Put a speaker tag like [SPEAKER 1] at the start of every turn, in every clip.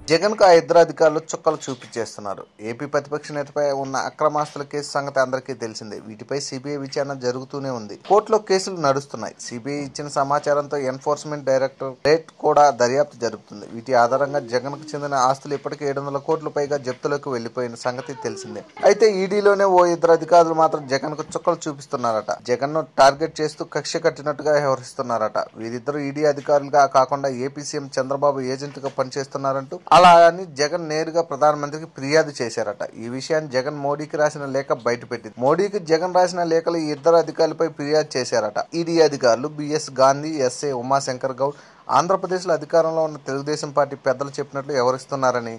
[SPEAKER 1] జగన్ కు ఆ ఇద్దరు అధికారులు చుక్కలు చూపించేస్తున్నారు. ఏపీ ప్రతిపక్ష నేతపై ఉన్న అక్రమాస్తుల కేసు సంగతి అందరికీ తెలిసిందే. వీటిపై సిబిఐ విచారణ జరుగుతూనే ఉంది. కోర్టులో కేసులు నడుస్తున్నాయి. సిబిఐ ఇచ్చిన సమాచారంతో ఎన్ఫోర్స్మెంట్ డైరెక్టరేట్ కూడా దర్యాప్తు జరుపుతుంది. వీటి ఆధారంగా జగన్ కు చెందిన ఆస్తులు ఇప్పటికే 700 కోట్ల పైగా జప్తులోకి వెళ్లిపోయిన సంగతి తెలిసిందే. అయితే ఈడీలోనే ఓ ఇద్దరు అధికారులు మాత్రం జగన్ కు చుక్కలు చూపిస్తున్నారట. జగన్ ను టార్గెట్ చేస్తూ కక్ష కట్టినట్టుగా వ్యవహరిస్తున్నారట. వీరిద్దరు ఈడీ అధికారులుగా కాకుండా ఏపీ సీఎం చంద్రబాబు ఏజెంట్గా పనిచేస్తున్నారంటూ అలా అని జగన్ నేరుగా ప్రధానమంత్రికి ఫిర్యాదు చేశారట. ఈ విషయాన్ని జగన్ మోడీకి రాసిన లేఖ బయటపెట్టింది. మోడీకి జగన్ రాసిన లేఖలు ఈ ఇద్దరు అధికారులపై ఫిర్యాదు చేశారట. ఈడీ అధికారులు బిఎస్ గాంధీ, ఎస్ఏ ఉమాశంకర్ గౌడ్ ఆంధ్రప్రదేశ్లో అధికారంలో ఉన్న తెలుగుదేశం పార్టీ పెద్దలు చెప్పినట్లు వ్యవహరిస్తున్నారని,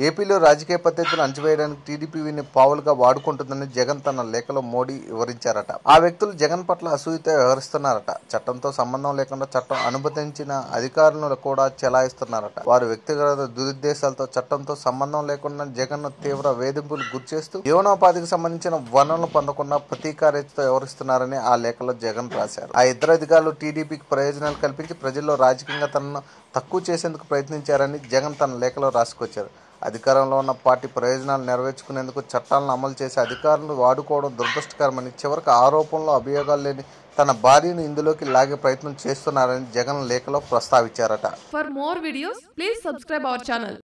[SPEAKER 1] ఏపీలో రాజకీయ పద్ధతులను అణచివేయడానికి టీడీపీని పావులుగా వాడుకుంటుందని జగన్ తన లేఖలో మోడీ వివరించారట. ఆ వ్యక్తులు జగన్ పట్ల అసూయతో వ్యవహరిస్తున్నారట. చట్టంతో సంబంధం లేకుండా చట్టం అనుమతించిన అధికారులను కూడా చెలాయిస్తున్నారట. వారు వ్యక్తిగత దురుద్దేశాలతో చట్టంతో సంబంధం లేకుండా జగన్ ను తీవ్ర వేధింపులు గురిచేస్తూ జీవనోపాధికి సంబంధించిన వనరులు పొందకుండా ప్రతీకార్యతతో వ్యవహరిస్తున్నారని ఆ లేఖలో జగన్ రాశారు. ఆ ఇద్దరు అధికారులు టీడీపీకి ప్రయోజనాలు కల్పించి ప్రజల్లో రాజకీయంగా తనను తక్కువ చేసేందుకు ప్రయత్నించారని జగన్ తన లేఖలో రాసుకొచ్చారు. అధికారంలో ఉన్న పార్టీ ప్రయోజనాలు నెరవేర్చుకునేందుకు చట్టాలను అమలు చేసే అధికారులను వాడుకోవడం దురదృష్టకరమని, చివరికి ఆరోపణలు అభియోగాలు లేని తన భార్యను ఇందులోకి లాగే ప్రయత్నం చేస్తున్నారని జగన్ లేఖలో ప్రస్తావించారట.
[SPEAKER 2] For more videos, please subscribe our channel.